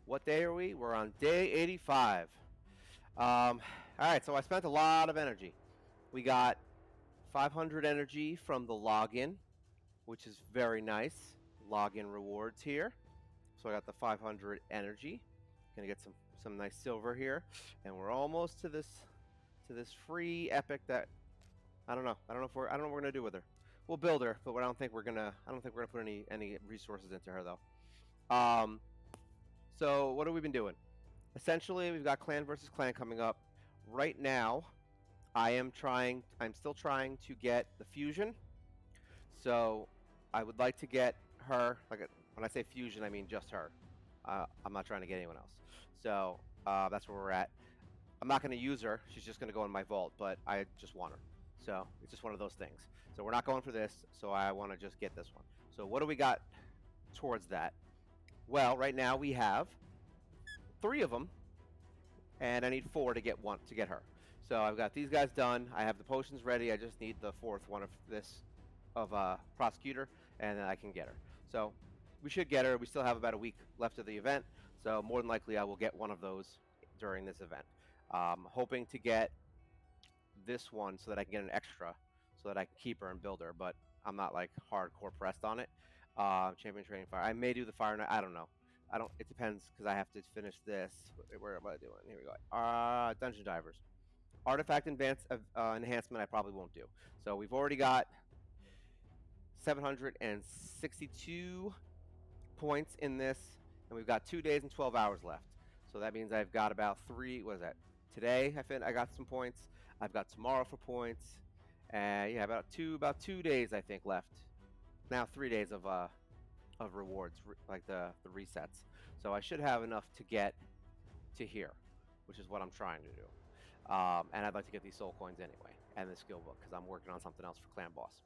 What day are we? We're on day 85. All right, so I spent a lot of energy. We got 500 energy from the login, which is very nice. Login rewards here. So I got the 500 energy. Gonna get some nice silver here, and we're almost to this free epic that I don't know what we're gonna do with her. We'll build her, but I don't think we're gonna put any resources into her though. Um, so what have we been doing? Essentially, we've got clan versus clan coming up. Right now, I'm still trying to get the fusion. So I would like to get her. When I say fusion, I mean just her. I'm not trying to get anyone else. So that's where we're at. I'm not going to use her. She's just going to go in my vault, but I just want her. So it's just one of those things. So we're not going for this. So I want to just get this one. So what do we got towards that? Well, right now we have three of them, and I need four to get her. So I've got these guys done. I have the potions ready. I just need the fourth one of this of prosecutor, and then I can get her. So we should get her. We still have about a week left of the event, so more than likely I will get one of those during this event. Hoping to get this one so that I can get an extra, so that I can keep her and build her. But I'm not like hardcore pressed on it. Champion training fire. I may do the fire knight. I don't know. I don't. It depends because I have to finish this. Where am I doing? Here we go. Dungeon divers. Artifact enhancement. I probably won't do. So we've already got 762 points in this, and we've got 2 days and 12 hours left. So that means I've got about three. What is that? Today I got some points. I've got tomorrow for points, and yeah, about 2 days I think left. Now 3 days of rewards, like the resets. So I should have enough to get to here, which is what I'm trying to do. And I'd like to get these soul coins anyway, and the skill book because I'm working on something else for clan boss.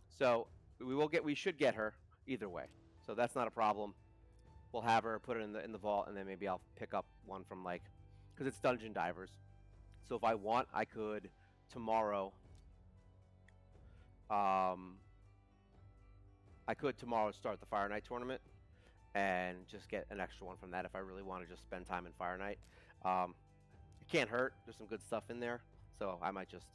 So we should get her either way. So that's not a problem. We'll have her put it in the vault, and then maybe I'll pick up one from because it's dungeon divers. So if I want, I could tomorrow. Um, I could tomorrow start the Fire Knight tournament and just get an extra one from that if I really want to just spend time in Fire Knight. It can't hurt. There's some good stuff in there, so I might just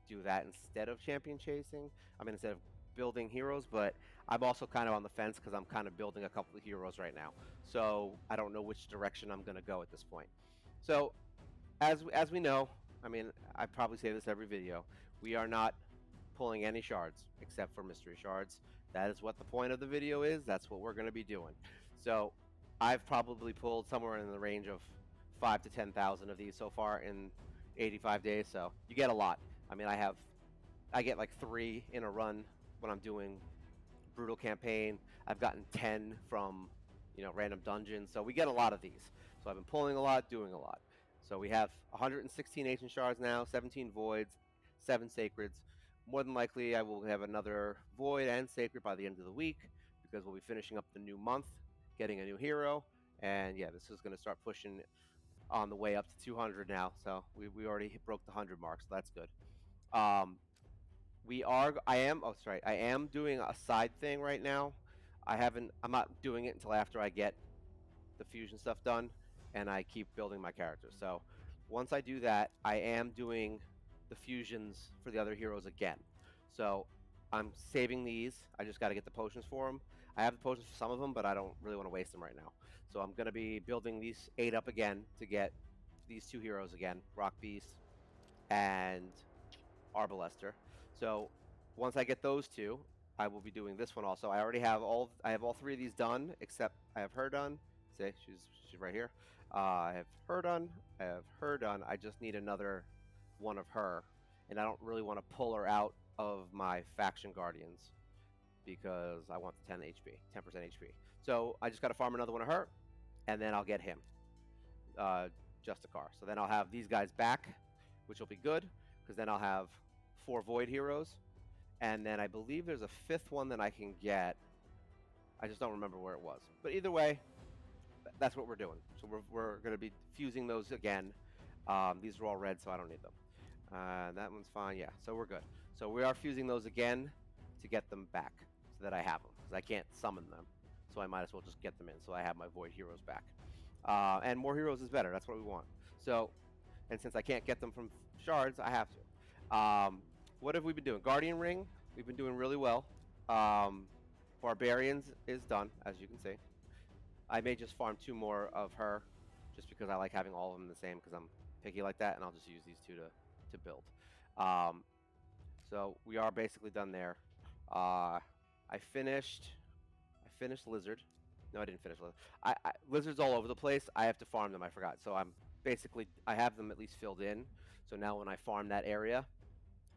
do that instead of champion chasing. I mean, instead of building heroes, but I'm also kind of on the fence because I'm kind of building a couple of heroes right now. So I don't know which direction I'm going to go at this point. So as we know, I mean, I probably say this every video, we are not pulling any shards except for mystery shards. That is what the point of the video is. That's what we're going to be doing. So I've probably pulled somewhere in the range of 5 to 10,000 of these so far in 85 days. So you get a lot. I mean, I get like 3 in a run when I'm doing brutal campaign. I've gotten 10 from random dungeons. So we get a lot of these. So I've been pulling a lot, doing a lot. So we have 116 ancient shards now, 17 voids, 7 sacreds. More than likely, I will have another void and sacred by the end of the week because we'll be finishing up the new month, getting a new hero, and yeah, this is going to start pushing on the way up to 200 now. So we already broke the 100 mark, so that's good. Um, I am doing a side thing right now. I'm not doing it until after I get the fusion stuff done and I keep building my characters. So once I do that, I am doing the fusions for the other heroes again. So I'm saving these. I just got to get the potions for them. I have the potions for some of them, but I don't really want to waste them right now. So I'm going to be building these 8 up again to get these 2 heroes again, Rock Beast and Arbalester. So once I get those 2, I will be doing this one also. I have all 3 of these done, except I have her done. See, she's right here. I have her done. I have her done. I just need another one of her, and I don't really want to pull her out of my faction guardians because I want the 10 HP, 10% HP. So I just got to farm another one of her, and then I'll get him, Justicar. So then I'll have these guys back, which will be good because then I'll have 4 Void heroes, and then I believe there's a 5th one that I can get. I just don't remember where it was. But either way, that's what we're doing. So we're going to be fusing those again. These are all red, so I don't need them. That one's fine. Yeah, so we're good. So we are fusing those again to get them back so that I have them because I can't summon them. So I might as well just get them in so I have my Void heroes back. And more heroes is better. That's what we want. So, and since I can't get them from shards, I have to. What have we been doing? Guardian Ring, we've been doing really well. Um, Barbarians is done, as you can see. I may just farm 2 more of her, just because I like having all of them the same, because I'm picky like that, and I'll just use these 2 to build. Um, so we are basically done there. I finished Lizard. No, I didn't finish Lizard. Lizard's all over the place. I have to farm them. I forgot. So I have them at least filled in. So now when I farm that area,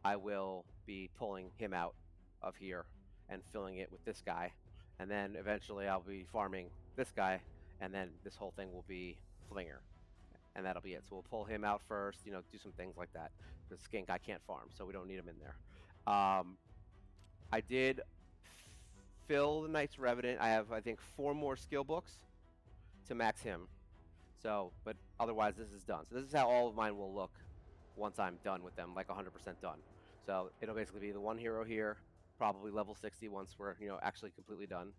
I will be pulling him out of here and filling it with this guy. And then eventually I'll be farming this guy, and then this whole thing will be Flinger. And that'll be it. So we'll pull him out first, do some things like that. Because Skink I can't farm, so we don't need him in there. I did fill the Knight's Revenant. I have, I think, 4 more skill books to max him. So, but otherwise this is done. So this is how all of mine will look once I'm done with them, like 100% done. So it'll basically be the 1 hero here, probably level 60 once we're, actually completely done.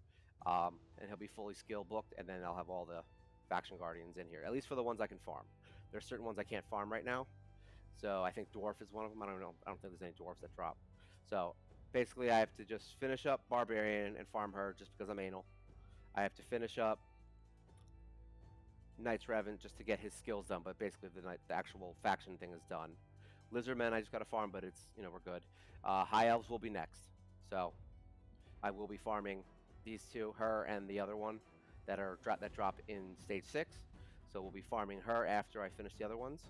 And he'll be fully skill booked, and then I'll have all the faction guardians in here, at least for the ones I can farm. There's certain ones I can't farm right now. So I think Dwarf is one of them. I don't know. I don't think there's any Dwarfs that drop. So basically I have to just finish up Barbarian and farm her just because I'm anal. I have to finish up Knight's Revenant just to get his skills done, but basically the actual faction thing is done. Lizardmen I just got to farm, but it's, we're good. High Elves will be next. So I will be farming these 2, her and the other one that drop in stage 6. So we'll be farming her after I finish the other ones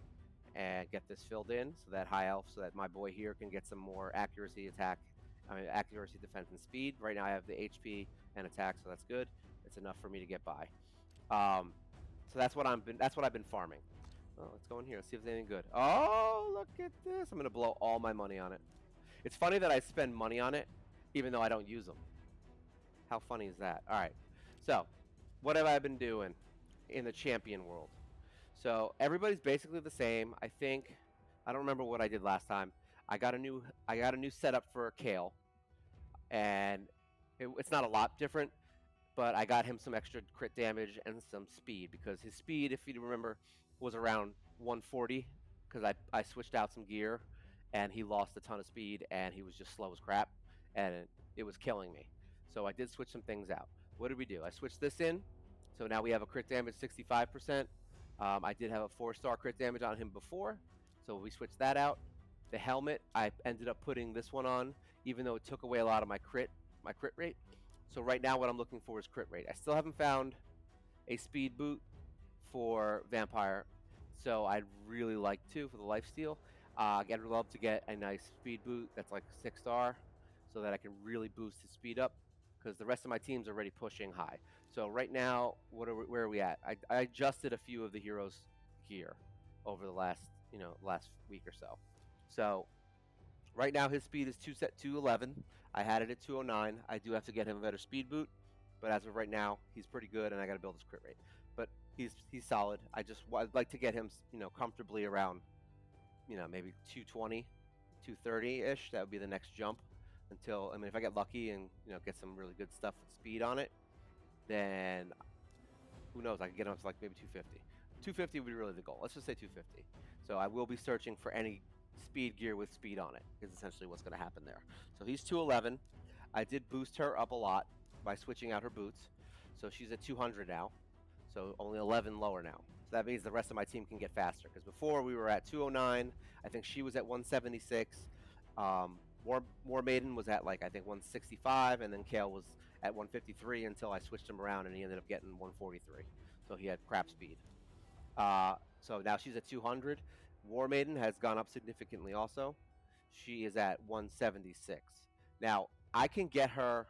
and get this filled in, so that High Elf, so that my boy here can get some more accuracy, accuracy, defense, and speed. Right now I have the HP and attack, so that's good. It's enough for me to get by. So that's what I've been farming. Oh, let's go in here. Let's see if there's anything good. Oh, look at this! I'm gonna blow all my money on it. It's funny that I spend money on it, even though I don't use them. How funny is that? All right. So, what have I been doing in the champion world? So everybody's basically the same. I think I don't remember what I did last time. I got a new setup for Kale, and it's not a lot different, but I got him some extra crit damage and some speed, because his speed, if you remember, was around 140, because I switched out some gear and he lost a ton of speed and he was just slow as crap, and it was killing me. So I did switch some things out. What did we do? I switched this in, so now we have a crit damage 65%. I did have a 4-star crit damage on him before, so we switched that out. The helmet, I ended up putting this one on, even though it took away a lot of my crit rate. So right now what I'm looking for is crit rate. I still haven't found a speed boot for Vampire, so I'd really like to for the lifesteal. I'd love to get a nice speed boot that's like 6-star, so that I can really boost his speed up, because the rest of my team's already pushing high. So right now, where are we at? I adjusted a few of the heroes' gear over the last week or so. So right now his speed is 211. I had it at 209. I do have to get him a better speed boot, but as of right now, he's pretty good, and I got to build his crit rate. But he's solid. I'd like to get him comfortably around maybe 220, 230 ish. That would be the next jump. Until, if I get lucky and get some really good stuff with speed on it, then who knows? I can get him up to like maybe 250. 250 would be really the goal. Let's just say 250. So I will be searching for any speed gear with speed on it, is essentially what's going to happen there. So he's 211. I did boost her up a lot by switching out her boots. So she's at 200 now. So only 11 lower now. So that means the rest of my team can get faster. Because before we were at 209. I think she was at 176. War Maiden was at I think 165, and then Kale was at 153 until I switched him around, and he ended up getting 143. So he had crap speed. So now she's at 200. War Maiden has gone up significantly also. She is at 176. Now, I can get her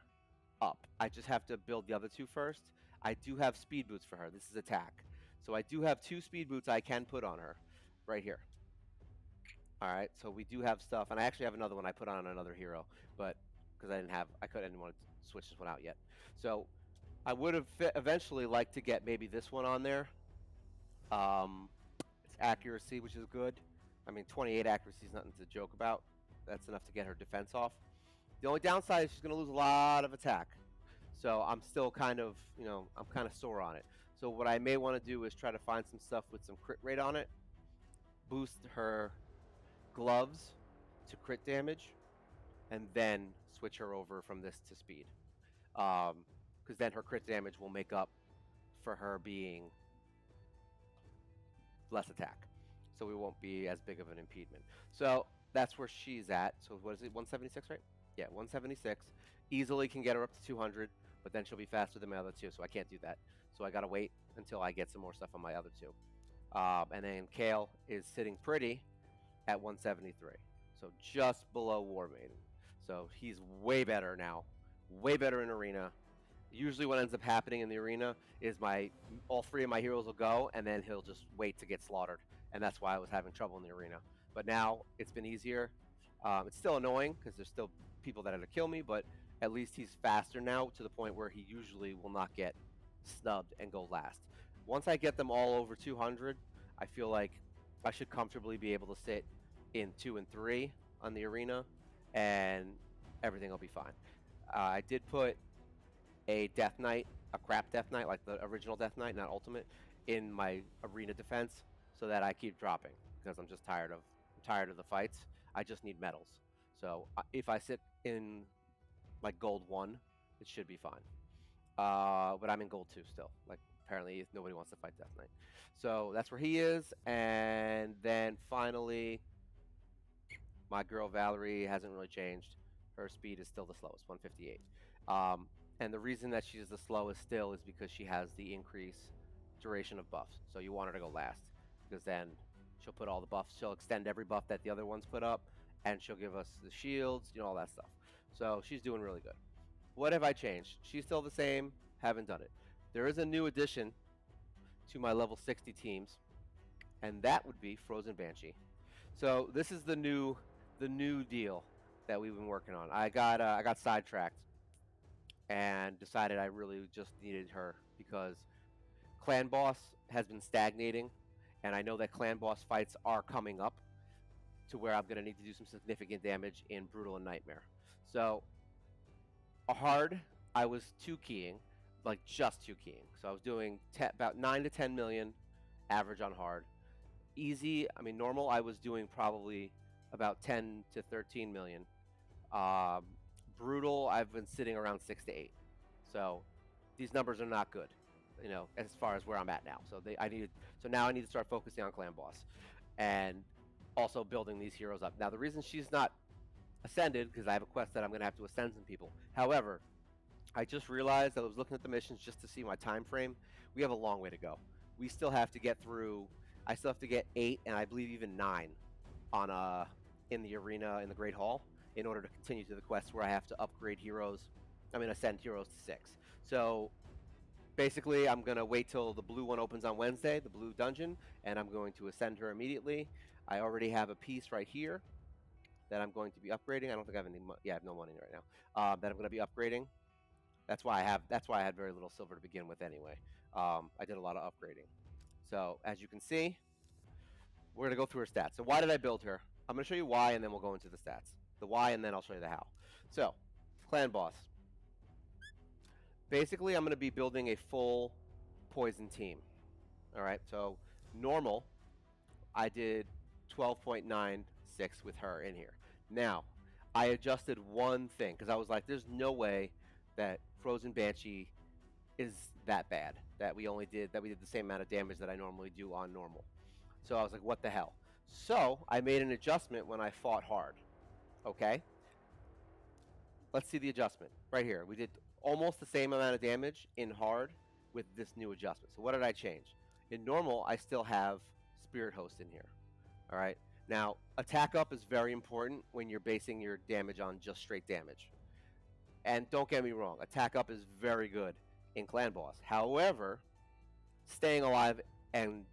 up. I just have to build the other 2 first. I do have speed boots for her. This is attack. So I do have 2 speed boots I can put on her right here. All right, so we do have stuff, and I actually have another one I put on another hero, but because I couldn't want to switch this one out yet. So I would have eventually liked to get maybe this one on there. It's accuracy, which is good. 28 accuracy is nothing to joke about. That's enough to get her defense off. The only downside is she's going to lose a lot of attack. So I'm still kind of, I'm kind of sore on it. So what I may want to do is try to find some stuff with some crit rate on it, boost her gloves to crit damage, and then switch her over from this to speed. Because then her crit damage will make up for her being less attack. So we won't be as big of an impediment. So that's where she's at. So what is it, 176, right? Yeah, 176. Easily can get her up to 200, but then she'll be faster than my other two, so I can't do that. So I gotta wait until I get some more stuff on my other two. And then Kale is sitting pretty at 173. So just below War Maiden. So he's way better now. Way better in arena. Usually what ends up happening in the arena is all three of my heroes will go, and then he'll just wait to get slaughtered. And that's why I was having trouble in the arena. But now it's been easier. It's still annoying because there's still people that are to kill me, but at least he's faster now to the point where he usually will not get snubbed and go last. Once I get them all over 200, I feel like I should comfortably be able to sit in 2 and 3 on the arena, and everything will be fine. I did put a Death Knight, a crap Death Knight, like the original Death Knight, not Ultimate, in my arena defense so that I keep dropping because I'm just tired of the fights. I just need medals. So if I sit in like gold 1, it should be fine. But I'm in gold 2 still. Like apparently nobody wants to fight Death Knight. So that's where he is. And then finally, my girl Valerie hasn't really changed. Her speed is still the slowest, 158. And the reason that she's the slowest still is because she has the increase duration of buffs. So you want her to go last because then she'll put all the buffs. She'll extend every buff that the other ones put up, and she'll give us the shields, all that stuff. So she's doing really good. What have I changed? She's still the same. Haven't done it. There is a new addition to my level 60 teams, and that would be Frozen Banshee. So this is the new deal that we've been working on. I got sidetracked and decided I really just needed her because Clan Boss has been stagnating, and I know that Clan Boss fights are coming up to where I'm going to need to do some significant damage in Brutal and Nightmare. So a hard, I was 2-keying, like just 2-keying. So I was doing about 9 to 10 million average on hard. Easy, normal, I was doing probably about 10 to 13 million. Brutal, I've been sitting around 6 to 8. So these numbers are not good, as far as where I'm at now. So now I need to start focusing on Clan Boss and also building these heroes up. Now the reason she's not ascended, because I have a quest that I'm going to have to ascend some people. However, I just realized that I was looking at the missions just to see my time frame. We have a long way to go. We still have to get through. I still have to get 8 and I believe even 9 on in the arena in the Great Hall in order to continue to the quest where I have to upgrade heroes. Ascend heroes to 6. So basically, I'm going to wait till the blue one opens on Wednesday, the blue dungeon, and I'm going to ascend her immediately. I already have a piece right here that I'm going to be upgrading. I don't think I have any money. Yeah, I have no money right now. That I'm going to be upgrading. That's why I had very little silver to begin with anyway. I did a lot of upgrading. So as you can see, we're going to go through her stats. So why did I build her? I'm going to show you why, and then we'll go into the stats. The why, and then I'll show you the how. So, Clan Boss. Basically, I'm going to be building a full poison team. All right, so normal, I did 12.96 with her in here. Now, I adjusted one thing because I was like, there's no way that Frozen Banshee is that bad, that we did the same amount of damage that I normally do on normal. So I was like, what the hell? So I made an adjustment when I fought hard. Okay? Let's see the adjustment right here. We did almost the same amount of damage in hard with this new adjustment. So what did I change? In normal, I still have Spirit Host in here. All right? Now, attack up is very important when you're basing your damage on just straight damage. And don't get me wrong, attack up is very good in Clan Boss. However, staying alive and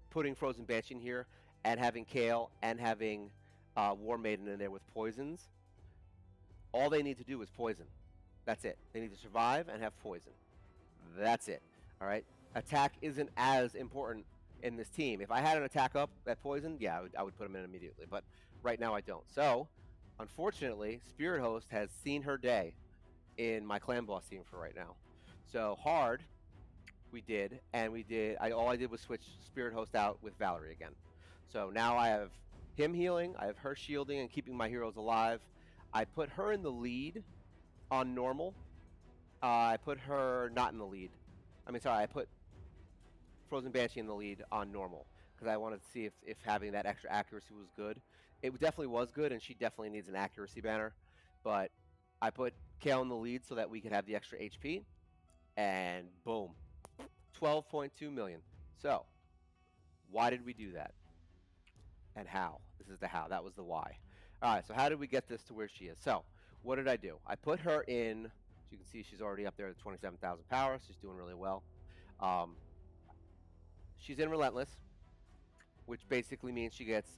putting Frozen Banshee in here and having Kale and having War Maiden in there with poisons, all they need to do is poison. That's it. They need to survive and have poison. That's it. All right? Attack isn't as important in this team. If I had an attack up that poison, yeah, I would put him in immediately. But right now I don't. So, unfortunately, Spirit Host has seen her day in my Clan Boss team for right now. So hard, We did, and we did. All I did was switch Spirit Host out with Valerie again. So now I have him healing, I have her shielding and keeping my heroes alive. I put her in the lead on normal. I put her not in the lead. I mean, sorry, I put Frozen Banshee in the lead on normal because I wanted to see if having that extra accuracy was good. It definitely was good, and she definitely needs an accuracy banner. But I put Kale in the lead so that we could have the extra HP, and boom, 12.2 million. So, why did we do that? And how? This is the how. That was the why. All right, so how did we get this to where she is? So, what did I do? I put her in, as you can see, she's already up there at 27,000 power. She's doing really well. Um, she's in Relentless, which basically means she gets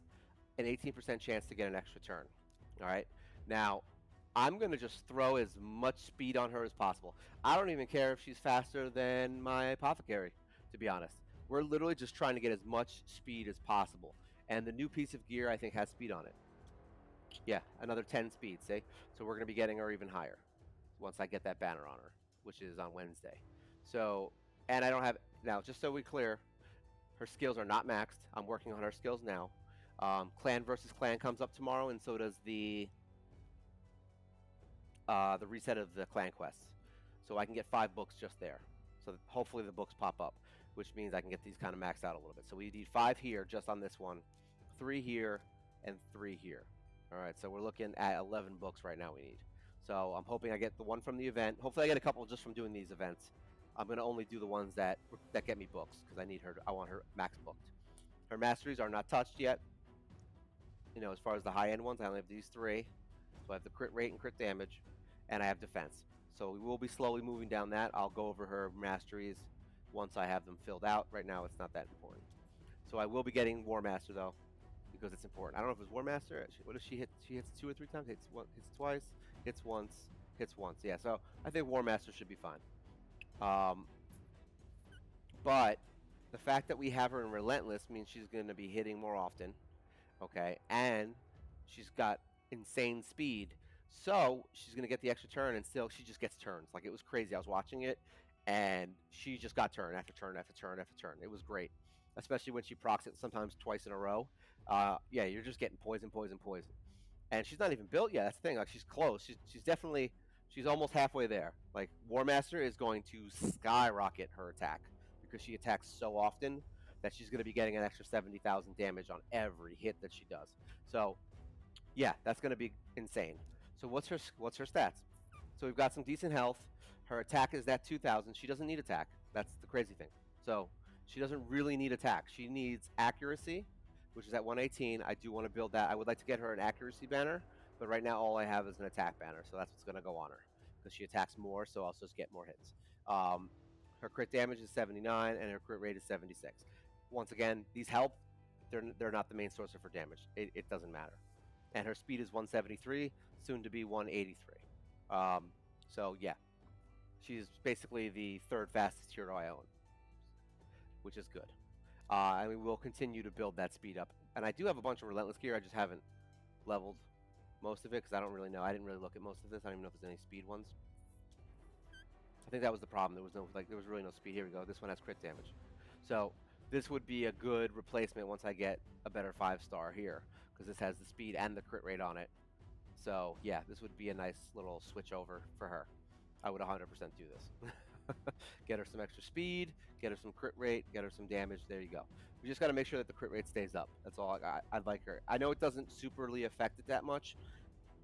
an 18% chance to get an extra turn. All right. Now, I'm going to just throw as much speed on her as possible. I don't even care if she's faster than my Apothecary, to be honest. We're literally just trying to get as much speed as possible. And the new piece of gear, I think, has speed on it. Yeah, another 10 speed, see? So we're going to be getting her even higher once I get that banner on her, which is on Wednesday. So, and I don't have, now, just so we clear, her skills are not maxed. I'm working on her skills now. Clan versus clan comes up tomorrow, and so does the reset of the clan quests. So I can get 5 books just there. So hopefully the books pop up, which means I can get these kind of maxed out a little bit. So we need 5 here just on this one, 3 here, and 3 here. All right, so we're looking at 11 books right now we need. So I'm hoping I get the one from the event. Hopefully I get a couple just from doing these events. I'm going to only do the ones that get me books because I need her. I want her max booked. Her masteries are not touched yet. You know, as far as the high end ones, I only have these 3. So I have the crit rate and crit damage, and I have defense. So we will be slowly moving down that. I'll go over her masteries once I have them filled out. Right now, it's not that important. So I will be getting War Master though, because it's important. I don't know if it's War Master. What does she hit? She hits 2 or 3 times. Hits twice. Hits once. Hits once. Yeah. So I think War Master should be fine. But the fact that we have her in Relentless means she's going to be hitting more often. Okay, and she's got insane speed, so she's gonna get the extra turn, and still she just gets turns. Like, it was crazy. I was watching it, and she just got turn after turn after turn after turn. It was great, especially when she procs it sometimes twice in a row. Yeah, you're just getting poison, poison, poison, and she's not even built yet. That's the thing. Like, she's close. She's definitely she's almost halfway there. Like, War Master is going to skyrocket her attack because she attacks so often that she's going to be getting an extra 70,000 damage on every hit that she does. So, yeah, that's going to be insane. So what's her stats? So we've got some decent health. Her attack is that 2,000. She doesn't need attack. That's the crazy thing. So she doesn't really need attack. She needs accuracy, which is at 118. I do want to build that. I would like to get her an accuracy banner, but right now all I have is an attack banner, so that's what's going to go on her because she attacks more, so I'll just get more hits. Her crit damage is 79, and her crit rate is 76. Once again, these help. They're not the main source of her damage. It doesn't matter. And her speed is 173, soon to be 183. So yeah, she's basically the 3rd fastest hero I own, which is good. And we will continue to build that speed up. And I do have a bunch of Relentless gear. I just haven't leveled most of it because I don't really know. I didn't really look at most of this. I don't even know if there's any speed ones. I think that was the problem. There was really no speed. Here we go. This one has crit damage. So this would be a good replacement once I get a better 5-star here because this has the speed and the crit rate on it. So yeah, this would be a nice little switch over for her. I would 100% do this. Get her some extra speed, get her some crit rate, get her some damage. There you go. We just got to make sure that the crit rate stays up. That's all I'd like her. I know it doesn't superly affect it that much,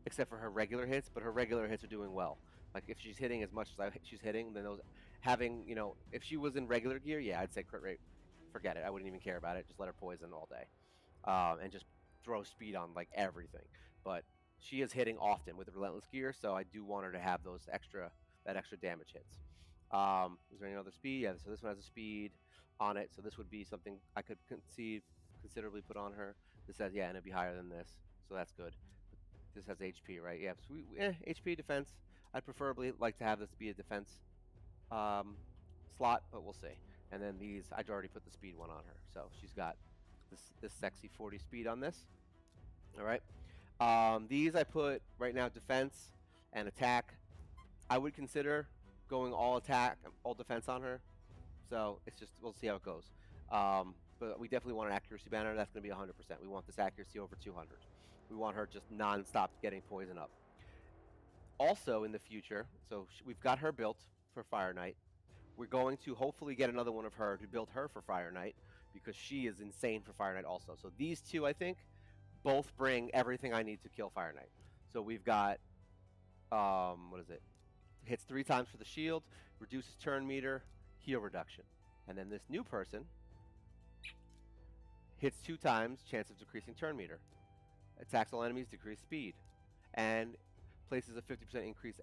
except for her regular hits, but her regular hits are doing well. Like, if she's hitting as much as she's hitting, then those having, if she was in regular gear, yeah, I'd say crit rate, forget it. I wouldn't even care about it. Just let her poison all day, and just throw speed on like everything. But she is hitting often with the Relentless gear, so I do want her to have that extra damage hits. Is there any other speed? Yeah, so this one has a speed on it, so this would be something I could considerably put on her. This says, yeah, and it'd be higher than this, so that's good. This has HP, right? Yeah, so HP defense. I'd preferably like to have this be a defense slot, but we'll see. And then these, I'd already put the speed one on her, so she's got this sexy 40 speed on this. All right. These I put right now defense and attack. I would consider going all attack, all defense on her. So it's just we'll see how it goes. But we definitely want an accuracy banner. That's going to be 100%. We want this accuracy over 200. We want her just non-stop getting poison up. Also in the future, so we've got her built for Fire Knight. We're going to hopefully get another one of her to build her for Fire Knight because she is insane for Fire Knight also. So these two, I think, both bring everything I need to kill Fire Knight. So we've got, what is it? Hits 3 times for the shield, reduces turn meter, heal reduction. And then this new person hits 2 times, chance of decreasing turn meter. Attacks all enemies, decrease speed. And places a 50% increase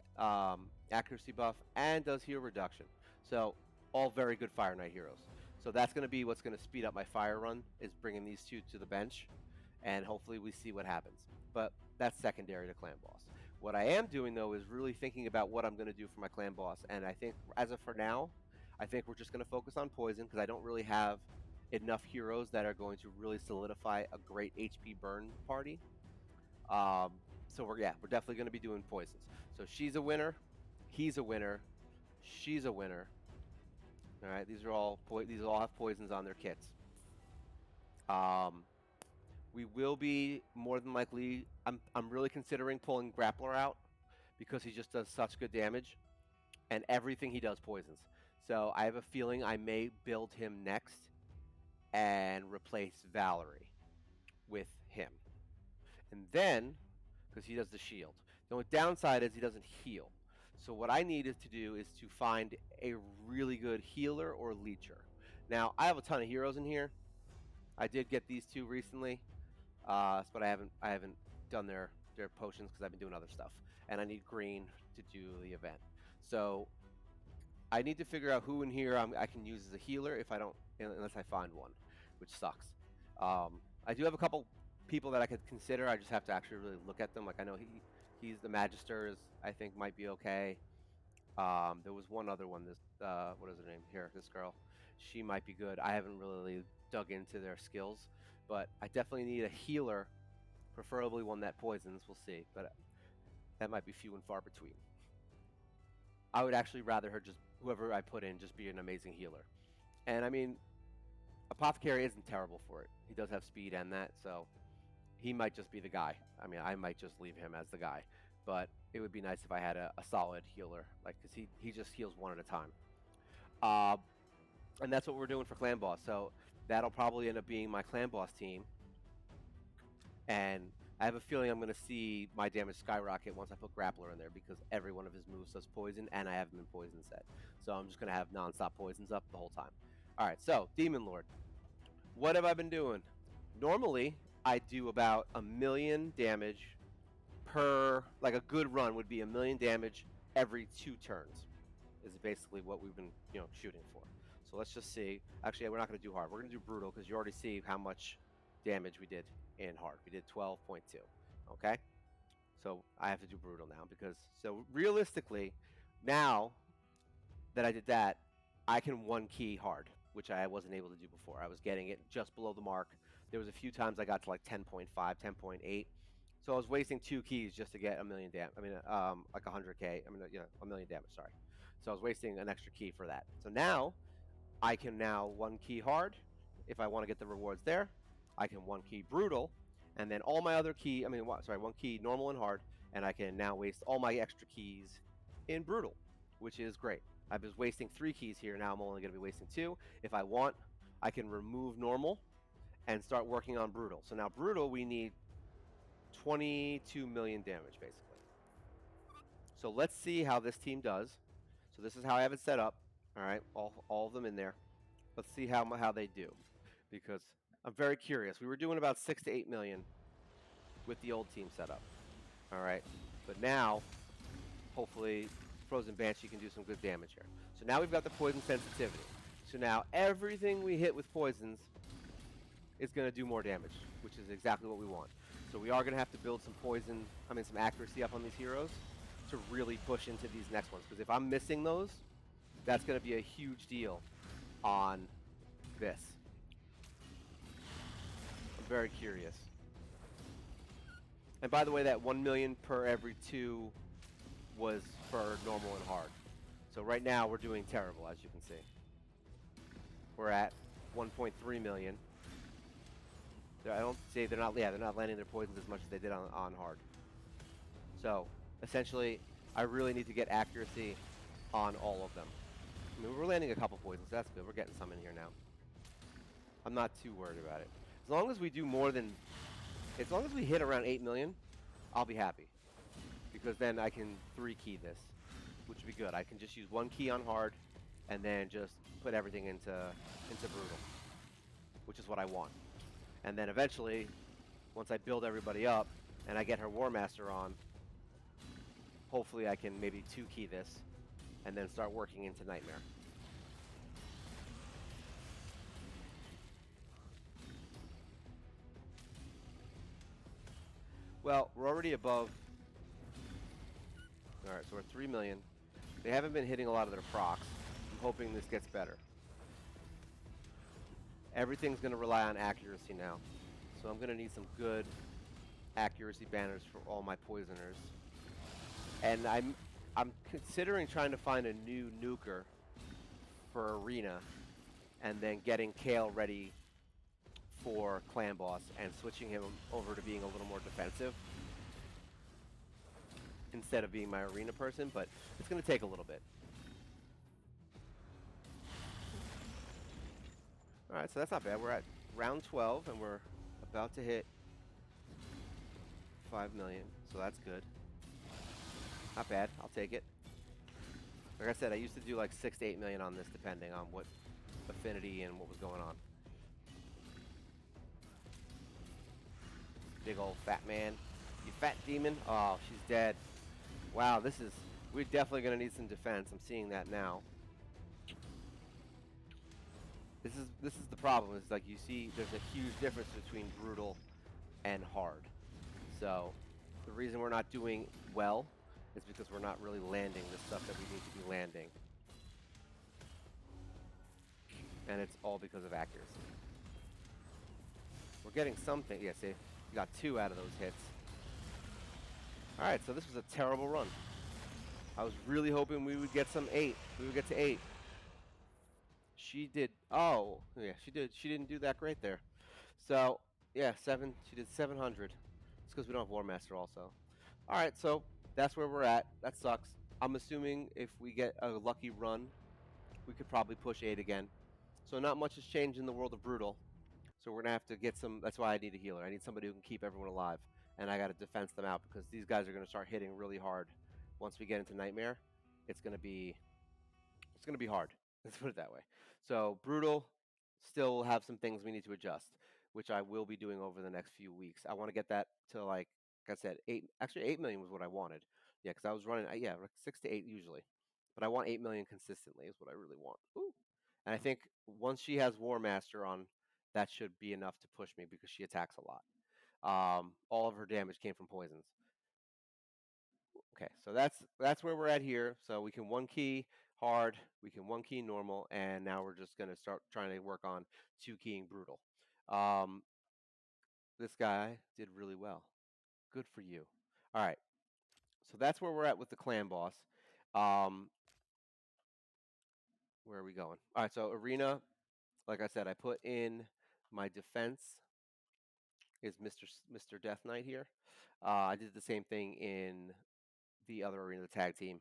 accuracy buff and does heal reduction. So all very good Fire Knight heroes. So that's going to be what's going to speed up my fire run, is bringing these two to the bench, and hopefully we see what happens. But that's secondary to clan boss. What I am doing though is really thinking about what I'm going to do for my clan boss, and I think as of for now, I think we're just going to focus on poison because I don't really have enough heroes that are going to really solidify a great HP burn party. So we're definitely going to be doing poisons. So she's a winner, he's a winner, she's a winner. All right, these all have poisons on their kits. We will be more than likely. I'm really considering pulling Grappler out because he just does such good damage, and everything he does poisons. So I have a feeling I may build him next and replace Valerie with him, and then because he does the shield. The only downside is he doesn't heal. So what I need to do is to find a really good healer or leecher. Now I have a ton of heroes in here. I did get these two recently, but I haven't done their potions because I've been doing other stuff, and I need green to do the event. So I need to figure out who in here I can use as a healer if I don't, unless I find one, which sucks. I do have a couple people that I could consider. I just have to actually really look at them. Like I know he's the Magister, I think might be okay. There was one other one. This what is her name here? This girl, she might be good. I haven't really dug into their skills, but I definitely need a healer, preferably one that poisons. We'll see, but that might be few and far between. I would actually rather her just whoever I put in just be an amazing healer. And I mean, Apothecary isn't terrible for it. He does have speed and that, so he might just be the guy. I mean, I might just leave him as the guy, but it would be nice if I had a solid healer, like because he just heals one at a time. And that's what we're doing for clan boss. So that'll probably end up being my clan boss team, and I have a feeling I'm going to see my damage skyrocket once I put Grappler in there because every one of his moves does poison, and I have him in poison set. So I'm just going to have non-stop poisons up the whole time. All right, so Demon Lord. What have I been doing? Normally, I do about 1,000,000 damage per, like a good run would be 1,000,000 damage every 2 turns, is basically what we've been, shooting for. So let's just see. Actually, we're not going to do hard. We're going to do brutal because you already see how much damage we did in hard. We did 12.2. Okay? So I have to do brutal now because, so realistically, now that I did that, I can 1-key hard, which I wasn't able to do before. I was getting it just below the mark. There was a few times I got to like 10.5, 10.8. So I was wasting 2 keys just to get 1,000,000 damage. I mean, like 100k. I mean, 1,000,000 damage. Sorry. So I was wasting an extra key for that. So now I can 1-key hard if I want to get the rewards there. I can 1-key brutal, and then all my other 1-key normal and hard, and I can now waste all my extra keys in brutal, which is great. I was wasting 3 keys here. Now I'm only going to be wasting 2. If I want, I can remove normal and start working on brutal. So now brutal, we need 22 million damage, basically. So let's see how this team does. So this is how I have it set up. All right, all of them in there. Let's see how they do, because I'm very curious. We were doing about 6 to 8 million with the old team setup. All right, but now, hopefully, Frozen Banshee can do some good damage here. So now we've got the poison sensitivity. So now everything we hit with poisons is going to do more damage, which is exactly what we want. So we are going to have to build some some accuracy up on these heroes to really push into these next ones. Because if I'm missing those, that's going to be a huge deal on this. I'm very curious. And by the way, that 1,000,000 per every 2 was for normal and hard. So right now we're doing terrible, as you can see. we're at 1.3 million. I don't say they're not. Yeah, they're not landing their poisons as much as they did on hard. So essentially, I really need to get accuracy on all of them. I mean, we're landing a couple poisons. So that's good. We're getting some in here now. I'm not too worried about it. As long as we do more than, as long as we hit around 8 million, I'll be happy. Because then I can 3-key this, which would be good. I can just use 1 key on hard, and then just put everything into brutal, which is what I want. And then eventually, once I build everybody up, and I get her War Master on, hopefully I can maybe 2-key this, and then start working into Nightmare. Well, we're already above. All right, so we're at 3 million. They haven't been hitting a lot of their procs. I'm hoping this gets better. Everything's going to rely on accuracy now. So I'm going to need some good accuracy banners for all my poisoners. And I'm considering trying to find a new nuker for Arena, and then getting Kale ready for Clan Boss and switching him over to being a little more defensive instead of being my Arena person, but it's going to take a little bit. All right, so that's not bad. We're at round 12, and we're about to hit 5 million, so that's good. Not bad. I'll take it. Like I said, I used to do like 6 to 8 million on this, depending on what affinity and what was going on. Big old fat man. You fat demon. Oh, she's dead. Wow, this is... We're definitely going to need some defense. I'm seeing that now. This is the problem. It's like you see there's a huge difference between brutal and hard. So the reason we're not doing well is because we're not really landing the stuff that we need to be landing. And it's all because of accuracy. We're getting something. Yeah, see? We got 2 out of those hits. Alright, so this was a terrible run. I was really hoping we would get some 8. We would get to 8. She did. Oh, yeah, she did. She didn't do that great there. So, yeah, 7. She did 700. It's because we don't have War Master also. Alright, so that's where we're at. That sucks. I'm assuming if we get a lucky run, we could probably push 8 again. So not much has changed in the world of Brutal. So we're going to have to get some... That's why I need a healer. I need somebody who can keep everyone alive. And I got to defense them out because these guys are going to start hitting really hard. Once we get into Nightmare, it's going to be hard. Let's put it that way. So Brutal still will have some things we need to adjust, which I will be doing over the next few weeks. I want to get that to, like I said, 8. Actually, 8 million was what I wanted. Yeah, because I was running, like 6 to 8 usually. But I want 8 million consistently is what I really want. Ooh. And I think once she has War Master on, that should be enough to push me because she attacks a lot. All of her damage came from poisons. Okay, so that's where we're at here. So we can 1-key hard, we can 1-key normal, and now we're just going to start trying to work on 2-keying brutal. This guy did really well. Good for you. All right, so that's where we're at with the clan boss. Where are we going? All right, so Arena, like I said, I put in my defense is Mr. Death Knight here. I did the same thing in the other Arena, the tag team.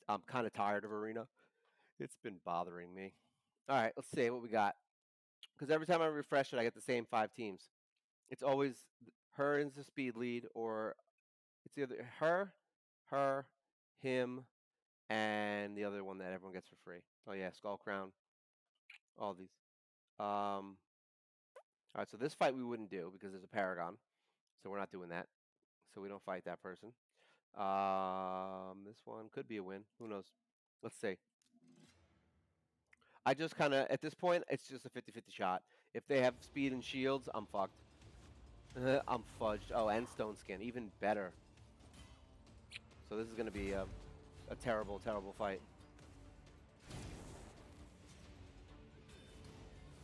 I'm kind of tired of Arena. It's been bothering me. All right, let's see what we got. Because every time I refresh it, I get the same 5 teams. It's always her is the speed lead, or it's either her, him, and the other one that everyone gets for free. Oh yeah, Skull Crown. All these. All right, so this fight we wouldn't do because there's a Paragon, so we're not doing that. So we don't fight that person. This one could be a win. Who knows? Let's see. I just kind of, at this point, it's just a 50-50 shot. If they have speed and shields, I'm fucked. I'm fudged. Oh, and Stone Skin, even better. So this is going to be a terrible, terrible fight.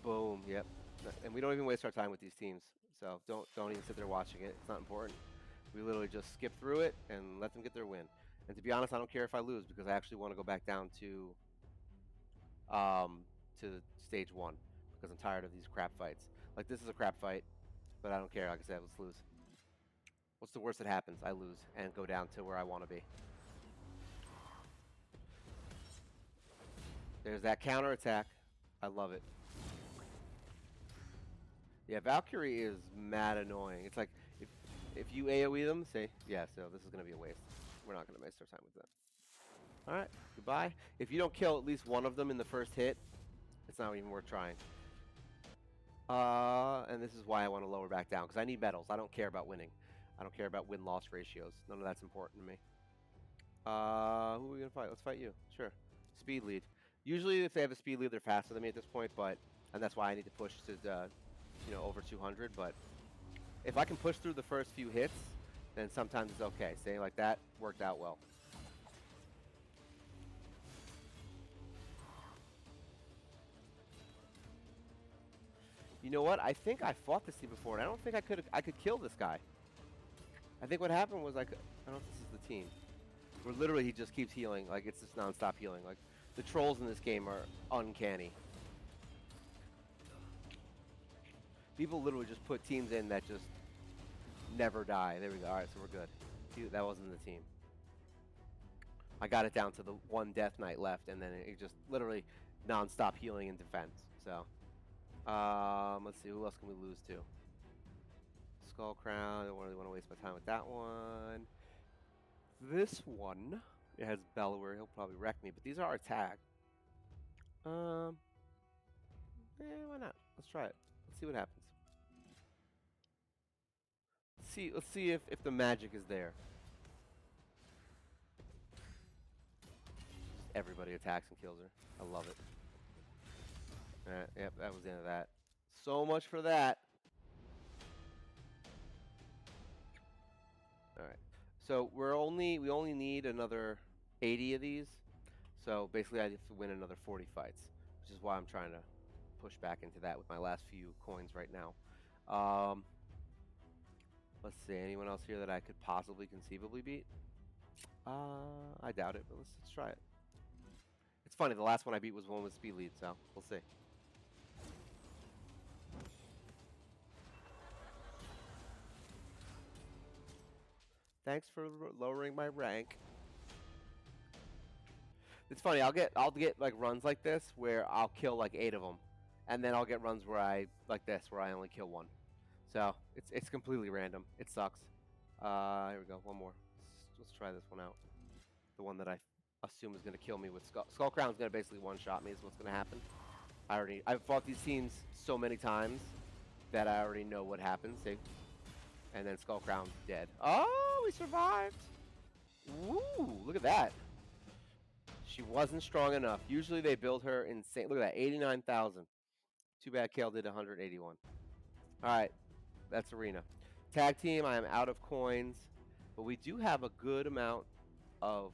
Boom, yep. And we don't even waste our time with these teams. So don't even sit there watching it. It's not important. We literally just skip through it and let them get their win. And to be honest, I don't care if I lose because I actually want to go back down to to stage 1 because I'm tired of these crap fights. Like, this is a crap fight, but I don't care. Like I said, let's lose. What's the worst that happens? I lose and go down to where I want to be. There's that counter attack. I love it. Yeah, Valkyrie is mad annoying. It's like, if you AoE them, say, yeah, so this is going to be a waste. We're not going to waste our time with that. All right, goodbye. If you don't kill at least one of them in the first hit, it's not even worth trying. And this is why I want to lower back down, because I need medals. I don't care about winning. I don't care about win-loss ratios. None of that's important to me. Who are we going to fight? Let's fight you. Sure. Speed lead. Usually if they have a speed lead, they're faster than me at this point, and that's why I need to push to, over 200, but if I can push through the first few hits, then sometimes it's okay. Staying like that worked out well. You know what? I think I fought this team before, and I don't think I could kill this guy. I think what happened was I don't know if this is the team, where literally he just keeps healing. Like, it's just non-stop healing. Like, the trolls in this game are uncanny. People literally just put teams in that just never die. There we go. All right, so we're good. See, that wasn't the team. I got it down to the one Death Knight left, and then it just literally non-stop healing and defense. So, let's see, who else can we lose to? Skull Crown. I don't really want to waste my time with that one. This one, it has Bellower. He'll probably wreck me, but these are our tag. Why not? Let's try it. Let's see what happens. Let's see if the magic is there. Everybody attacks and kills her. I love it. Alright, yep, that was the end of that. So much for that. Alright. So we only need another 80 of these. So basically I have to win another 40 fights, which is why I'm trying to push back into that with my last few coins right now. Let's see, anyone else here that I could possibly conceivably beat? I doubt it, but let's try it. It's funny, the last one I beat was one with speed lead, so we'll see. Thanks for lowering my rank. It's funny, I'll get like runs like this where I'll kill like 8 of them, and then I'll get runs where I only kill 1. So it's completely random. It sucks. Here we go. One more. Let's try this one out. The one that I assume is going to kill me with Skull Crown's going to basically one-shot me is what's going to happen. I've fought these teams so many times that I already know what happens. And then Skull Crown's dead. Oh, we survived. Woo, look at that. She wasn't strong enough. Usually they build her insane. Look at that, 89,000. Too bad Kale did 181. All right, that's Arena. Tag team, I am out of coins, but we do have a good amount of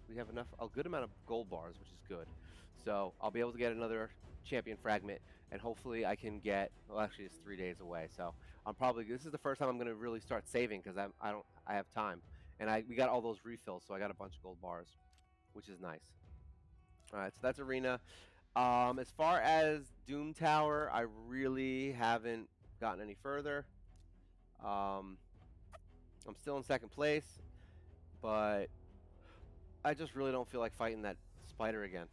a good amount of gold bars, which is good. So I'll be able to get another champion fragment, and hopefully I can get. Well, actually, it's 3 days away, so this is the first time I'm going to really start saving because I have time, and we got all those refills, so I got a bunch of gold bars, which is nice. All right, so that's Arena. As far as Doom Tower, I really haven't gotten any further. I'm still in second place, but I just really don't feel like fighting that spider again,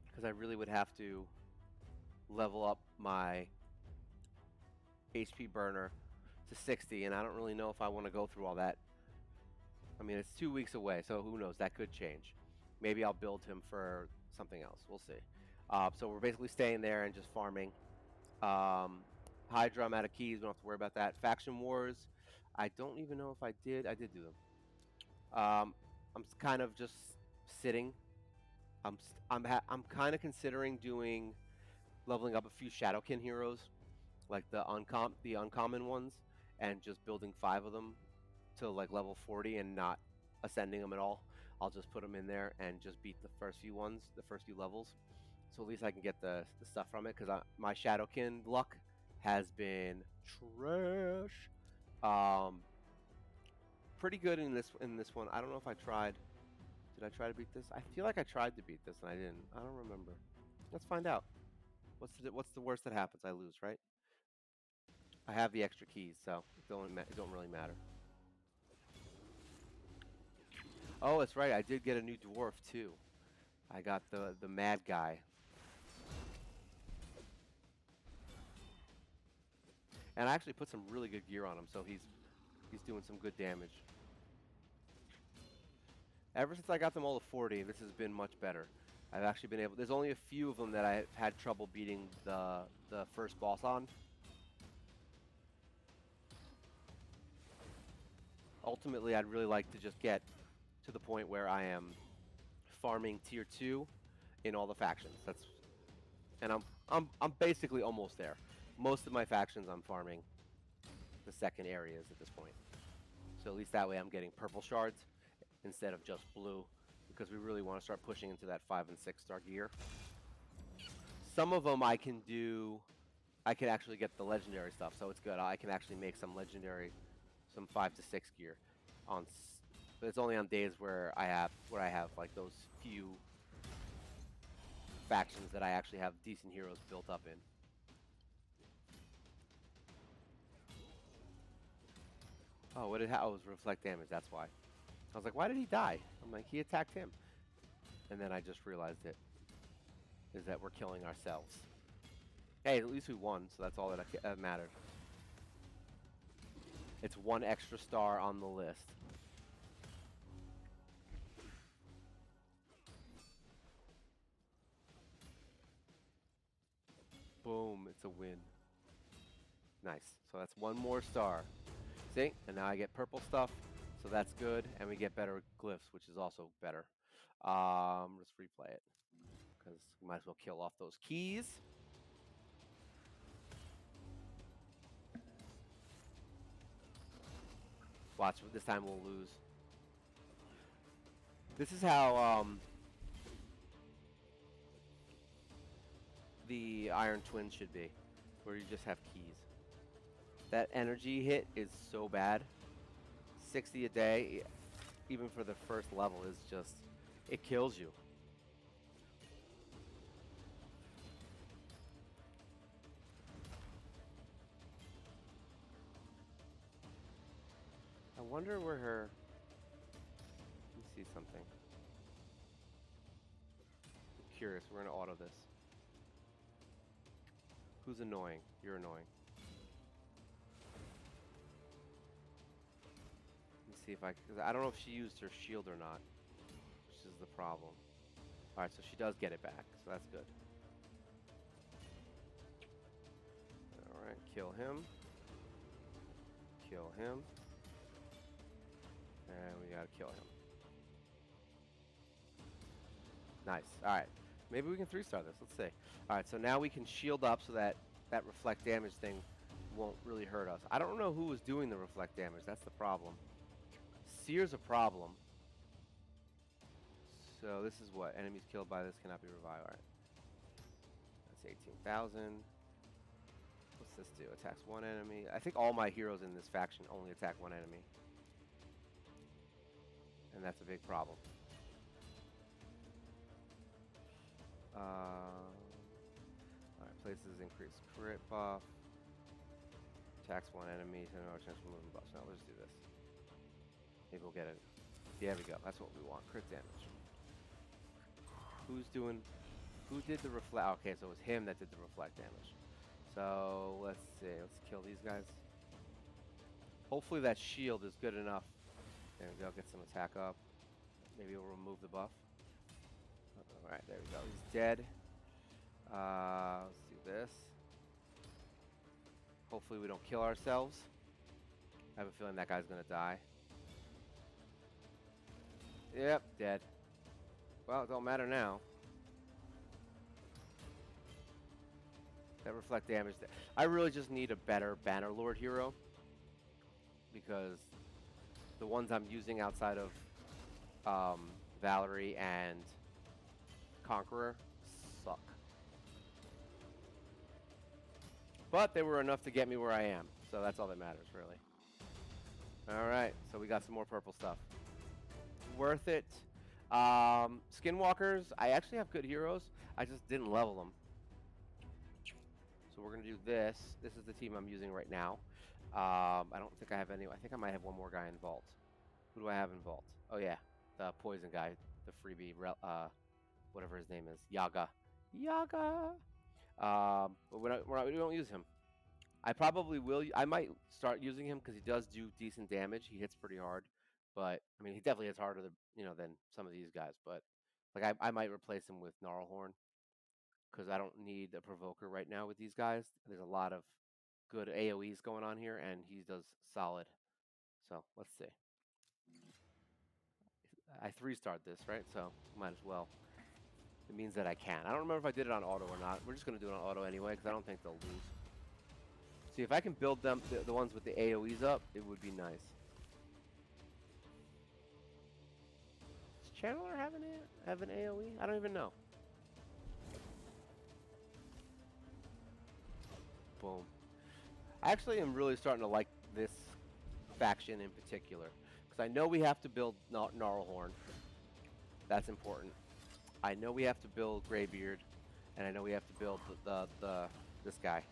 because I really would have to level up my HP burner to 60, and I don't really know if I want to go through all that. I mean, it's 2 weeks away, so who knows? That could change. Maybe I'll build him for something else. We'll see. So we're basically staying there and just farming. Hydra, I'm out of keys. We don't have to worry about that. Faction Wars, I don't even know if I did. I did do them. I'm kind of just sitting. I'm kind of considering leveling up a few Shadowkin heroes, like the uncommon ones, and just building 5 of them to like level 40 and not ascending them at all. I'll just put them in there and just beat the first few levels. So at least I can get the stuff from it, because my Shadowkin luck has been trash. Pretty good in this one. I don't know if I tried. Did I try to beat this? I feel like I tried to beat this and I didn't. I don't remember. Let's find out. What's the worst that happens? I lose, right? I have the extra keys, so it don't really matter. Oh, that's right. I did get a new dwarf too. I got the mad guy. And I actually put some really good gear on him, so he's doing some good damage. Ever since I got them all to 40, this has been much better. I've actually been able. There's only a few of them that I've had trouble beating the first boss on. Ultimately, I'd really like to just get to the point where I am farming tier 2 in all the factions. And I'm basically almost there. Most of my factions I'm farming the second areas at this point. So at least that way I'm getting purple shards instead of just blue, because we really want to start pushing into that 5 and 6 star gear. Some of them I can actually get the legendary stuff, so it's good. I can actually make some legendary, some 5 to 6 gear but it's only on days where I have like those few factions that I actually have decent heroes built up in. Oh, what did it was reflect damage, that's why. I was like, why did he die? I'm like, he attacked him. And then I just realized it is that we're killing ourselves. Hey, at least we won, so that's all that mattered. It's 1 extra star on the list. Boom, it's a win. Nice. So that's 1 more star. See? And now I get purple stuff, so that's good. And we get better glyphs, which is also better. Let's replay it, because we might as well kill off those keys. Watch, this time we'll lose. This is how the Iron Twins should be, where you just have keys. That energy hit is so bad. 60 a day, even for the first level, is just, it kills you. I wonder where her... Let me see something. I'm curious. We're going to auto this. Who's annoying? You're annoying. Let me see if because I don't know if she used her shield or not, which is the problem. Alright, so she does get it back, so that's good. Alright, kill him. Kill him. And we gotta kill him. Nice. Alright. Maybe we can 3-star this. Let's see. Alright, so now we can shield up so that that reflect damage thing won't really hurt us. I don't know who was doing the reflect damage. That's the problem. Seer's a problem. So this is what? Enemies killed by this cannot be revived. Alright. That's 18,000. What's this do? Attacks 1 enemy. I think all my heroes in this faction only attack 1 enemy. And that's a big problem. Alright, places increased crit buff. Attacks 1 enemy, so no chance of moving buffs. Now let's do this. Maybe we'll get it. There we go. That's what we want. Crit damage. Who did the reflect? Okay, so it was him that did the reflect damage. So let's see. Let's kill these guys. Hopefully that shield is good enough. There we go. Get some attack up. Maybe we'll remove the buff. Alright, there we go. He's dead. Let's do this. Hopefully we don't kill ourselves. I have a feeling that guy's gonna die. Yep, dead. Well, it don't matter now. That reflect damage. I really just need a better Bannerlord hero, because the ones I'm using outside of Valerie and Conqueror suck. But they were enough to get me where I am, so that's all that matters, really. Alright, so we got some more purple stuff. Worth it. Skinwalkers, I actually have good heroes. I just didn't level them. So we're gonna do this. This is the team I'm using right now. I don't think I have any. I think I might have one more guy in Vault. Who do I have in Vault? Oh yeah, the poison guy, the freebie, whatever his name is, Yaga. Yaga. But we don't use him. I probably will. I might start using him because he does do decent damage. He hits pretty hard, but I mean, he definitely hits harder than some of these guys. But like, I might replace him with Gnarlhorn because I don't need a provoker right now with these guys. There's a lot of good AoEs going on here, and he does solid. So let's see. I 3-starred this, right? So might as well. It means that I can. I don't remember if I did it on auto or not. We're just gonna do it on auto anyway because I don't think they'll lose. See, if I can build them, the ones with the AoEs up, it would be nice. Does Chandler have an AoE? I don't even know. Boom. I actually am really starting to like this faction in particular because I know we have to build Gnarlhorn. That's important. I know we have to build Greybeard, and I know we have to build this guy.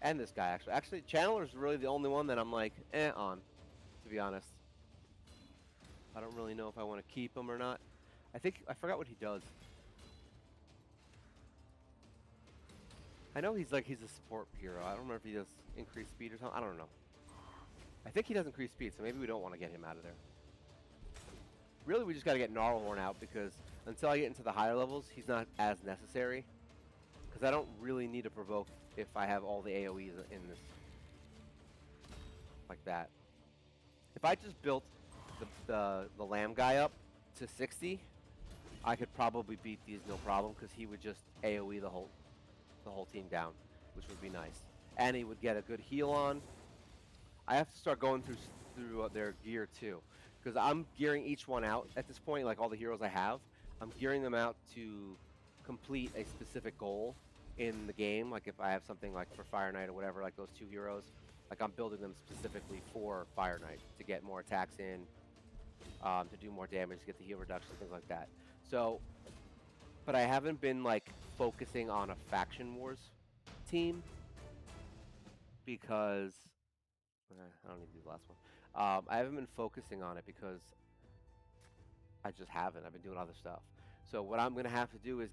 And this guy, actually. Actually, Chandler's really the only one that I'm like, on, to be honest. I don't really know if I want to keep him or not. I forgot what he does. I know he's a support hero. I don't remember if he does increased speed or something. I don't know. I think he does increase speed, so maybe we don't want to get him out of there. Really, we just got to get Gnarlhorn out because until I get into the higher levels, he's not as necessary. Because I don't really need to provoke if I have all the AoEs in this. Like that. If I just built the lamb guy up to 60, I could probably beat these no problem because he would just AoE the whole team down, which would be nice. And he would get a good heal on. I have to start going through their gear too, because I'm gearing each one out at this point. Like all the heroes I have, I'm gearing them out to complete a specific goal in the game. Like if I have something like for Fire Knight or whatever, like those 2 heroes, like I'm building them specifically for Fire Knight to get more attacks in, to do more damage, to get the heal reduction, things like that. So, but I haven't been like focusing on a faction wars team because I don't need to do the last one. I haven't been focusing on it because I just haven't. I've been doing other stuff. So what I'm gonna have to do is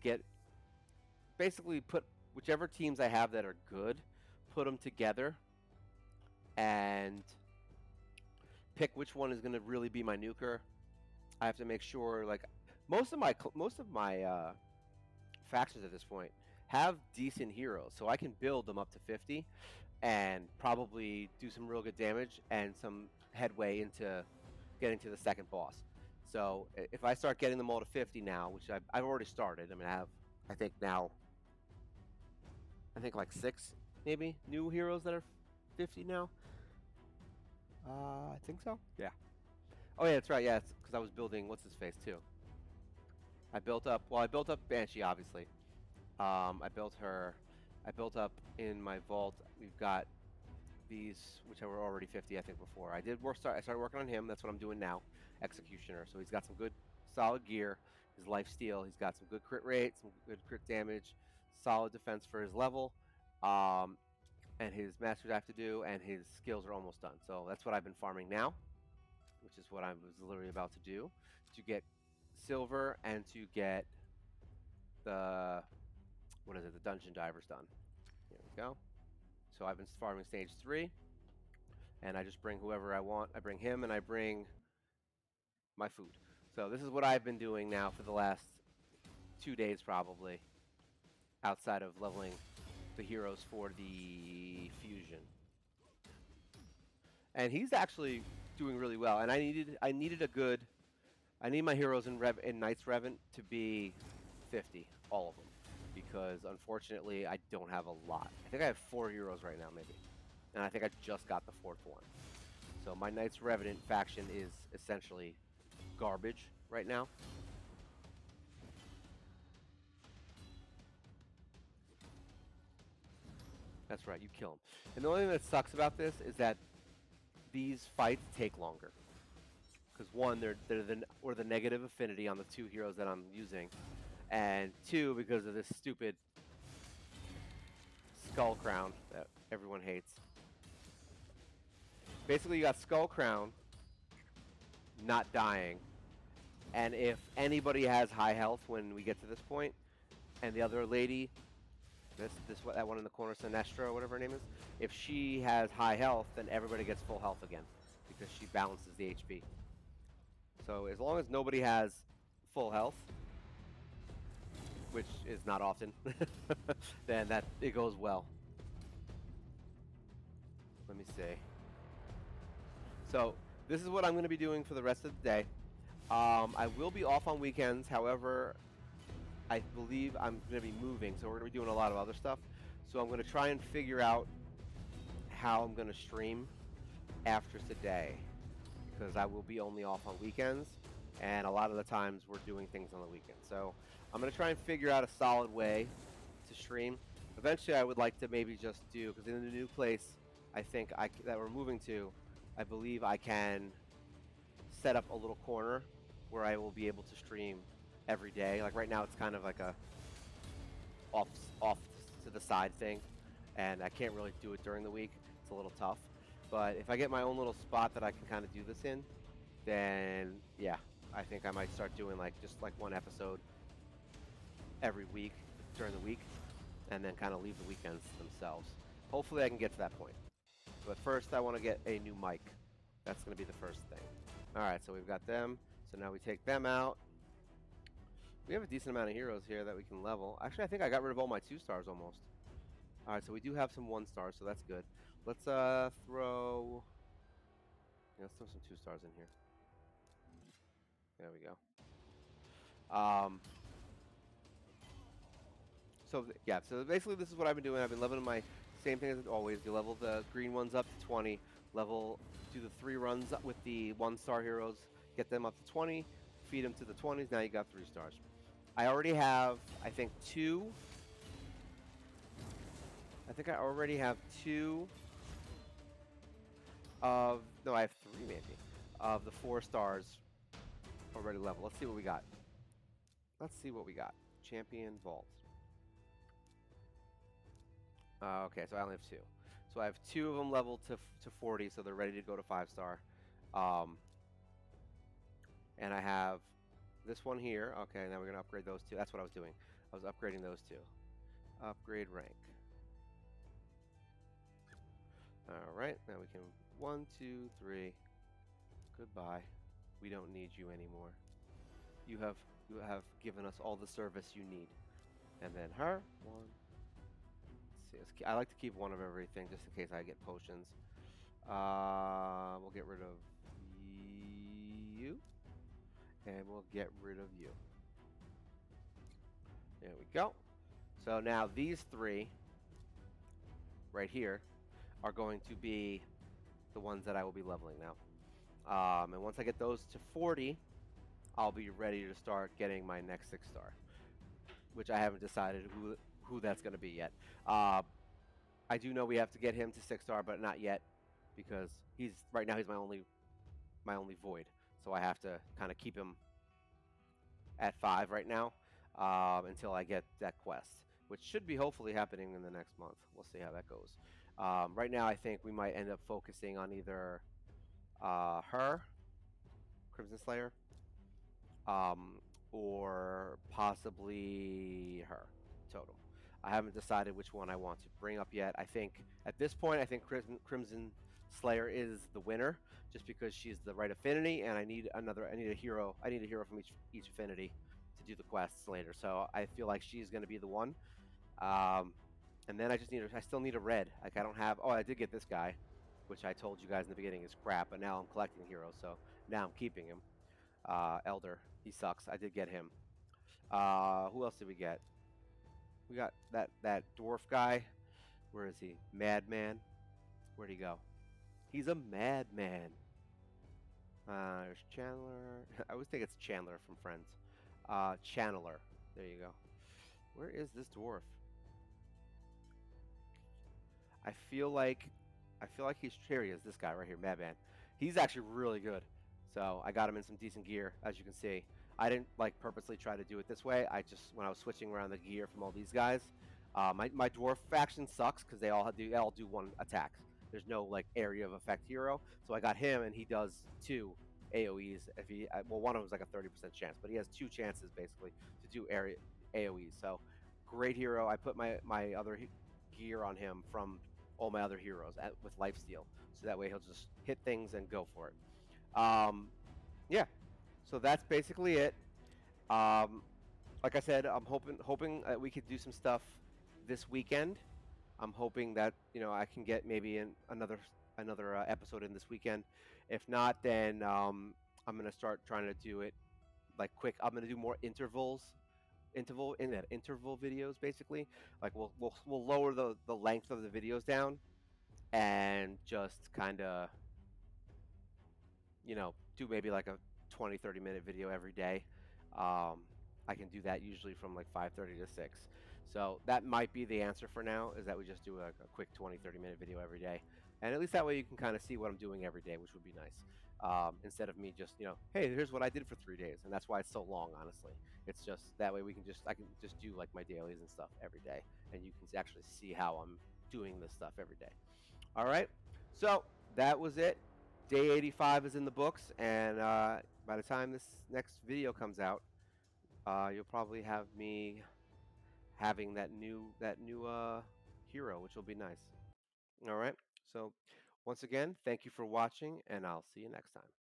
basically put whichever teams I have that are good, put them together, and pick which one is gonna really be my nuker. I have to make sure like most of my factions at this point have decent heroes, so I can build them up to 50 and probably do some real good damage and some headway into getting to the second boss. So if I start getting them all to 50 now, which I've already started, I mean I think like 6 maybe new heroes that are 50 now. I think so. Yeah. Oh yeah, that's right. Yeah, it's because I was building what's his face too. I built up Banshee obviously. I built her. I built up in my vault. We've got these, which were already 50, I think, before. I started working on him. That's what I'm doing now. Executioner. So he's got some good, solid gear. His life steal. He's got some good crit rate, some good crit damage, solid defense for his level, and his masters I have to do, and his skills are almost done. So that's what I've been farming now, which is what I was literally about to do, to get silver and to get the the dungeon divers done. Here we go. So I've been farming stage 3, and I just bring whoever I want. I bring him, and I bring my food. So this is what I've been doing now for the last 2 days probably, outside of leveling the heroes for the fusion. And he's actually doing really well. And I need my heroes in Knights Revenant to be 50, all of them, because unfortunately I don't have a lot. I think I have 4 heroes right now, maybe, and I think I just got the 4th one. So my Knights Revenant faction is essentially garbage right now. That's right, you kill them. And the only thing that sucks about this is that these fights take longer. Because one, they're the negative affinity on the 2 heroes that I'm using, and 2 because of this stupid skull crown that everyone hates. Basically, you got skull crown, not dying, and if anybody has high health when we get to this point, and the other lady, that one in the corner, Sinestra or whatever her name is, if she has high health, then everybody gets full health again because she balances the HP. So as long as nobody has full health, which is not often, then it goes well. Let me see. So this is what I'm going to be doing for the rest of the day. I will be off on weekends. However, I believe I'm going to be moving, so we're going to be doing a lot of other stuff. So I'm going to try and figure out how I'm going to stream after today, because I will be only off on weekends, and a lot of the times we're doing things on the weekend. So I'm going to try and figure out a solid way to stream. Eventually, I would like to maybe just do, because in the new place I think that we're moving to, I believe I can set up a little corner where I will be able to stream every day. Like right now, it's kind of like a off to the side thing, and I can't really do it during the week. It's a little tough. But if I get my own little spot that I can kind of do this in, then yeah, I think I might start doing just like one episode every week during the week, and then kind of leave the weekends to themselves. Hopefully I can get to that point. But first I want to get a new mic. That's going to be the first thing. Alright, so we've got them. So now we take them out. We have a decent amount of heroes here that we can level. Actually, I think I got rid of all my 2-stars almost. Alright, so we do have some 1-stars, so that's good. Let's throw... Yeah, let's throw some 2-stars in here. There we go. So basically this is what I've been doing. I've been leveling my same thing as always. You level the green ones up to 20. Do the 3 runs with the 1-star heroes. Get them up to 20. Feed them to the 20s. Now you got 3 stars. I already have, I think, 2. I think I already have 2 of... No, I have 3 maybe. Of the 4 stars already leveled. Let's see what we got. Champion Vault. Okay, so I only have 2. So I have 2 of them leveled to 40, so they're ready to go to 5-star. And I have this one here. Okay, now we're going to upgrade those 2. That's what I was doing. I was upgrading those 2. Upgrade rank. Alright, now we can 1, 2, 3. Goodbye. We don't need you anymore. You have given us all the service you need. And then her. 1. Let's see. I like to keep 1 of everything just in case I get potions. We'll get rid of you. And we'll get rid of you. There we go. So now these 3 right here are going to be the ones that I will be leveling now. And once I get those to 40, I'll be ready to start getting my next 6-star, which I haven't decided who that's going to be yet. I do know we have to get him to 6-star, but not yet, because right now he's my only void. So I have to kind of keep him at 5 right now until I get that quest, which should be hopefully happening in the next month. We'll see how that goes. Right now, I think we might end up focusing on either her, Crimson Slayer, or possibly her, Totem. I haven't decided which one I want to bring up yet. I think at this point, Crimson Slayer is the winner, just because she's the right affinity, and I need a hero from each affinity to do the quests later. So I feel like she's going to be the one. And then I still need a red. Like I don't have. Oh, I did get this guy, which I told you guys in the beginning is crap. But now I'm collecting heroes, so now I'm keeping him. Elder, he sucks. I did get him. Who else did we get? We got that dwarf guy. Where is he? Madman. Where'd he go? He's a madman. There's Chandler. I always think it's Chandler from Friends. Chandler. There you go. Where is this dwarf? I feel like here he is. This guy right here, Madman. He's actually really good. So I got him in some decent gear, as you can see. I didn't like purposely try to do it this way. I just when I was switching around the gear from all these guys, my dwarf faction sucks because they all do one attack. There's no like area of effect hero, so I got him and he does two AOE's. If he well, one of them is like a 30% chance, but he has two chances basically to do area AOE's. So great hero. I put my other gear on him from all my other heroes with lifesteal, so that way he'll just hit things and go for it. Yeah, so that's basically it. Um, like I said, I'm hoping that we could do some stuff this weekend. I'm hoping that I can get maybe another episode in this weekend. If not, then I'm gonna start trying to do it like quick. I'm gonna do more interval videos basically. Like we'll lower the length of the videos down and just kind of do maybe like a 20-30 minute video every day. I can do that usually from like 5:30 to 6. So that might be the answer for now, is that we just do a quick 20-30 minute video every day. And at least that way you can kind of see what I'm doing every day, which would be nice. Instead of me just, hey, here's what I did for 3 days. And that's why it's so long, honestly. It's just that way I can just do like my dailies and stuff every day. And you can actually see how I'm doing this stuff every day. All right. So that was it. Day 85 is in the books, and by the time this next video comes out, you'll probably have me having that new hero, which will be nice. All right. So once again, thank you for watching, and I'll see you next time.